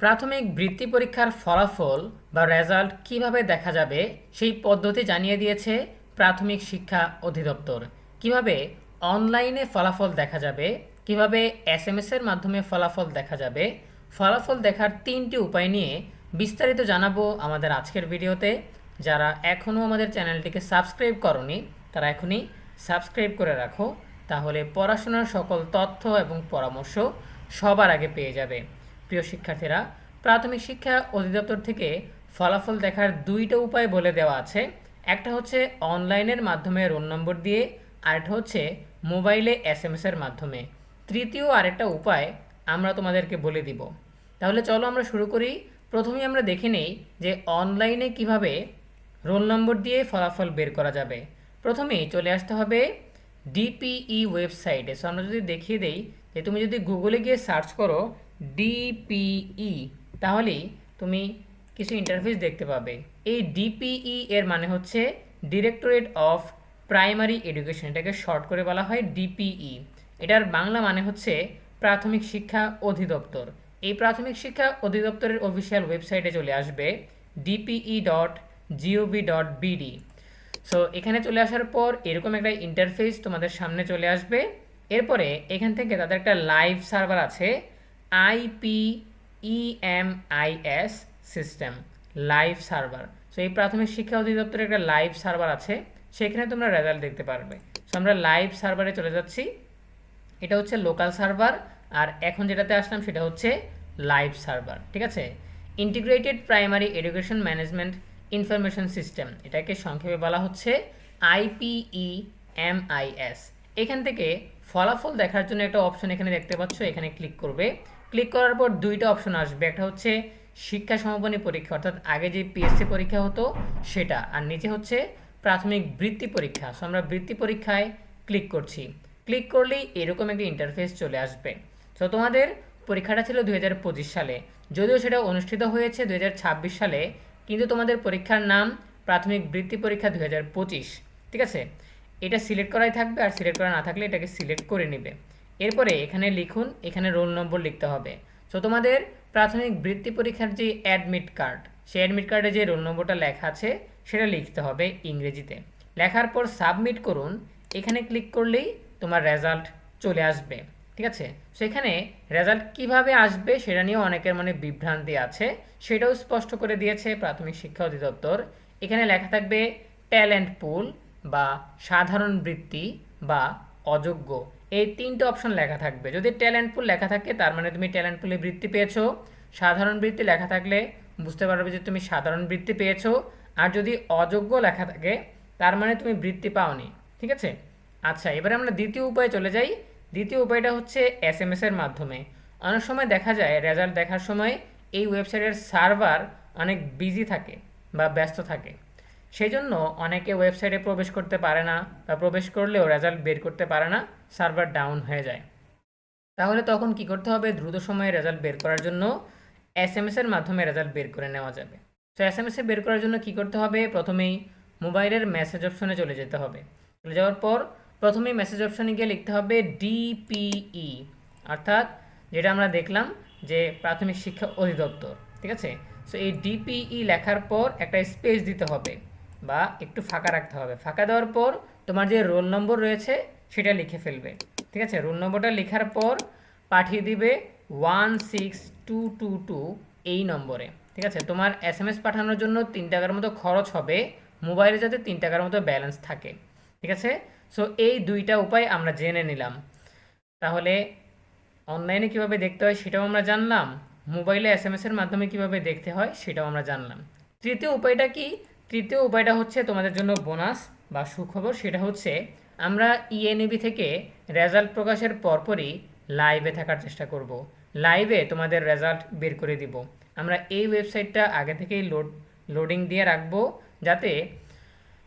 প্রাথমিক বৃত্তি পরীক্ষার ফলাফল বা রেজাল্ট কিভাবে দেখা যাবে সেই পদ্ধতি জানিয়ে দিয়েছে প্রাথমিক শিক্ষা অধিদপ্তর। কিভাবে অনলাইনে ফলাফল দেখা যাবে, কিভাবে এসএমএস এর মাধ্যমে ফলাফল দেখা যাবে, ফলাফল দেখার তিনটি উপায় নিয়ে বিস্তারিত জানাবো আমাদের আজকের ভিডিওতে। যারা এখনও আমাদের চ্যানেলটিকে সাবস্ক্রাইব করনি তারা এখনই সাবস্ক্রাইব করে রাখো, তাহলে পড়াশোনার সকল তথ্য এবং পরামর্শ সবার আগে পেয়ে যাবে। প্রিয় শিক্ষার্থীরা, প্রাথমিক শিক্ষা অধিদপ্তর থেকে ফলাফল দেখার দুইটা উপায় বলে দেওয়া আছে। একটা হচ্ছে অনলাইনের মাধ্যমে রোল নম্বর দিয়ে, আরেকটা হচ্ছে মোবাইলে এসএমএস এর মাধ্যমে। তৃতীয় আরেকটা উপায় আমরা তোমাদেরকে বলে দিব। তাহলে চলো আমরা শুরু করি। প্রথমেই আমরা দেখে নেই যে অনলাইনে কিভাবে রোল নম্বর দিয়ে ফলাফল বের করা যাবে। প্রথমেই চলে আসতে হবে ডিপিই ওয়েবসাইটে। সো আমরা যদি দেখিয়ে দেই যে তুমি যদি গুগলে গিয়ে সার্চ করো ডিপিই, তাহলেই তুমি কিছু ইন্টারফেস দেখতে পাবে। এই ডিপিই এর মানে হচ্ছে ডিরেক্টরেট অফ প্রাইমারি এডুকেশন, এটাকে শর্ট করে বলা হয় ডিপিই। এটার বাংলা মানে হচ্ছে প্রাথমিক শিক্ষা অধিদপ্তর। এই প্রাথমিক শিক্ষা অধিদপ্তরের অফিসিয়াল ওয়েবসাইটে চলে আসবে dpe.gov.bd। সো এখানে চলে আসার পর এরকম একটা ইন্টারফেস তোমাদের সামনে চলে আসবে। এরপরে এখান থেকে তাদের একটা লাইভ সার্ভার আছে, IPEMIS system live server. So এই প্রাথমিক শিক্ষা অধিদপ্তরের একটা লাইভ সার্ভার আছে, সেখানে তোমরা রেজাল্ট দেখতে পারবে। সো আমরা লাইভ সার্ভারে চলে যাচ্ছি। এটা হচ্ছে লোকাল সার্ভার, আর এখন যেটাতে আসলাম সেটা হচ্ছে লাইভ সার্ভার। ঠিক আছে, integrated primary education management information system, এটাকে সংক্ষেপে বলা হচ্ছে IPEMIS। এখান থেকে ফলাফল দেখার জন্য একটা অপশন এখানে দেখতে পাচ্ছ, এখানে ক্লিক করবে। ক্লিক করার পর দুইটা অপশন আসবে, একটা হচ্ছে শিক্ষা সমাপনী পরীক্ষা, অর্থাৎ আগে যে পিএসসি পরীক্ষা হতো সেটা, আর নিচে হচ্ছে প্রাথমিক বৃত্তি পরীক্ষা। সো আমরা বৃত্তি পরীক্ষায় ক্লিক করছি। ক্লিক করলেই এরকম একটা ইন্টারফেস চলে আসবে। তো তোমাদের পরীক্ষাটা ছিল 2025 সালে, যদিও সেটা অনুষ্ঠিত হয়েছে 2026 সালে, কিন্তু তোমাদের পরীক্ষার নাম প্রাথমিক বৃত্তি পরীক্ষা 2025। ঠিক আছে, এটা সিলেক্ট করাই থাকবে, আর সিলেক্ট করা না থাকলে এটাকে সিলেক্ট করে নেবে। এরপরে এখানে লিখুন, এখানে রোল নম্বর লিখতে হবে। সো তোমাদের প্রাথমিক বৃত্তি পরীক্ষার যে অ্যাডমিট কার্ড, সেই অ্যাডমিট কার্ডে যে রোল নম্বরটা লেখা আছে সেটা লিখতে হবে ইংরেজিতে। লেখার পর সাবমিট করুন। এখানে ক্লিক করলেই তোমার রেজাল্ট চলে আসবে। ঠিক আছে, সো এখানে রেজাল্ট কিভাবে আসবে সেটা নিয়ে অনেকের মনে বিভ্রান্তি আছে, সেটাও স্পষ্ট করে দিয়েছে প্রাথমিক শিক্ষা অধিদপ্তর। এখানে লেখা থাকবে ট্যালেন্ট পুল বা সাধারণ বৃত্তি বা অযোগ্য, এই তিনটে অপশন লেখা থাকবে। যদি ট্যালেন্ট পুল লেখা থাকে তার মানে তুমি ট্যালেন্ট পুলে বৃত্তি পেয়েছো, সাধারণ বৃত্তি লেখা থাকলে বুঝতে পারবে যে তুমি সাধারণ বৃত্তি পেয়েছো, আর যদি অযোগ্য লেখা থাকে তার মানে তুমি বৃত্তি পাওনি। ঠিক আছে, আচ্ছা এবারে আমরা দ্বিতীয় উপায়ে চলে যাই। দ্বিতীয় উপায়টা হচ্ছে এসএমএস এর মাধ্যমে। অনেক সময় দেখা যায় রেজাল্ট দেখার সময় এই ওয়েবসাইটের সার্ভার অনেক বিজি থাকে বা ব্যস্ত থাকে, সেই জন্য অনেকে ওয়েবসাইটে প্রবেশ করতে পারে না, বা প্রবেশ করলেও রেজাল্ট বের করতে পারে না, সার্ভার ডাউন হয়ে যায়। তাহলে তখন কি করতে হবে? দ্রুত সময়ে রেজাল্ট বের করার জন্য এসএমএস এর মাধ্যমে রেজাল্ট বের করে নেওয়া যাবে। তো এসএমএস এ বের করার জন্য কি করতে হবে? প্রথমেই মোবাইলের মেসেজ অপশনে চলে যেতে হবে। চলে যাওয়ার পর প্রথমেই মেসেজ অপশনে গিয়ে লিখতে হবে ডিপিই, অর্থাৎ যেটা আমরা দেখলাম যে প্রাথমিক শিক্ষা অধিদপ্তর। ঠিক আছে, সো এই ডিপিই লেখার পর একটা স্পেস দিতে হবে বা একটু ফাঁকা রাখতে হবে। ফাঁকা দেওয়ার পর তোমার যে রোল নম্বর রয়েছে সেটা লিখে ফেলবে। ঠিক আছে, রোল নম্বরটা লেখার পর পাঠিয়ে দিবে 16222 এই নম্বরে। ঠিক আছে, তোমার এসএমএস পাঠানোর জন্য 3 টাকার মতো খরচ হবে, মোবাইলে যাতে 3 টাকার মতো ব্যালেন্স থাকে। ঠিক আছে, সো এই দুইটা উপায় আমরা জেনে নিলাম। তাহলে অনলাইনে কিভাবে দেখতে হয় সেটাও আমরা জানলাম, মোবাইলে এসএমএস এর মাধ্যমে কিভাবে দেখতে হয় সেটাও আমরা জানলাম। তৃতীয় উপায়টা কি? তৃতীয় উপায়টা হচ্ছে তোমাদের জন্য বোনাস বা সুখবর। সেটা হচ্ছে আমরা ইএনইবি থেকে রেজাল্ট প্রকাশের পরপরই লাইভে থাকার চেষ্টা করব। লাইভে তোমাদের রেজাল্ট বের করে দিব। আমরা এই ওয়েবসাইটটা আগে থেকেই লোডিং দিয়ে রাখবো, যাতে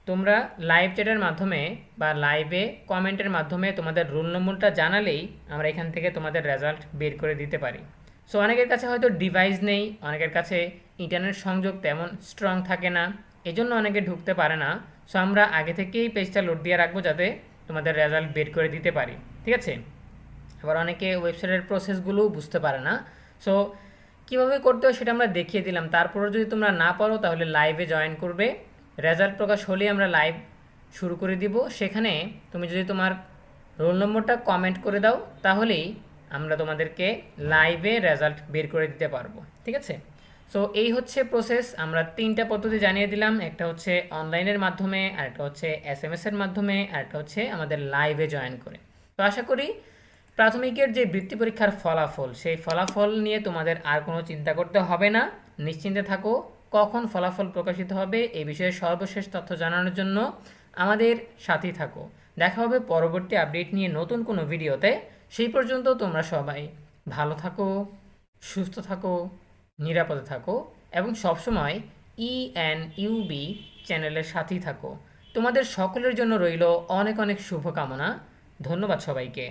তোমরা লাইভ চ্যাটের মাধ্যমে বা লাইভে কমেন্টের মাধ্যমে তোমাদের রোল নম্বরটা জানালেই আমরা এখান থেকে তোমাদের রেজাল্ট বের করে দিতে পারি। সো অনেকের কাছে হয়তো ডিভাইস নেই, অনেকের কাছে ইন্টারনেট সংযোগ তেমন স্ট্রং থাকে না, এজন্য অনেকে ঢুকতে পারে না। সো আমরা আগে থেকেই পেজটা লোড দিয়ে রাখবো যাতে তোমাদের রেজাল্ট বের করে দিতে পারি। ঠিক আছে, আবার অনেকে ওয়েবসাইটের প্রসেসগুলোও বুঝতে পারে না। সো কিভাবে করতে হয় সেটা আমরা দেখিয়ে দিলাম। তারপরেও যদি তোমরা না পারো তাহলে লাইভে জয়েন করবে। রেজাল্ট প্রকাশ হলেই আমরা লাইভ শুরু করে দিব। সেখানে তুমি যদি তোমার রোল নম্বরটা কমেন্ট করে দাও তাহলেই আমরা তোমাদেরকে লাইভে রেজাল্ট বের করে দিতে পারবো। ঠিক আছে? সো এই হচ্ছে প্রসেস। আমরা 3টা পদ্ধতি জানিয়ে দিলাম। একটা হচ্ছে অনলাইনের মাধ্যমে, আরেকটা হচ্ছে SMS এর মাধ্যমে, আরেকটা হচ্ছে আমাদের লাইভে জয়েন করে। তো আশা করি প্রাথমিকের যে বৃত্তি পরীক্ষার ফলাফল, সেই ফলাফল নিয়ে তোমাদের আর কোনো চিন্তা করতে হবে না। নিশ্চিন্তে থাকো। কখন ফলাফল প্রকাশিত হবে এই বিষয়ে সর্বশেষ তথ্য জানানোর জন্য আমাদের সাথেই থাকো। দেখা হবে পরবর্তী আপডেট নিয়ে নতুন কোনো ভিডিওতে। সেই পর্যন্ত তোমরা সবাই ভালো থাকো, সুস্থ থাকো, নিরাপদে থাকো এবং সবসময় ENUB চ্যানেলের সাথেই থাকো। তোমাদের সকলের জন্য রইল অনেক অনেক শুভকামনা। ধন্যবাদ সবাইকে।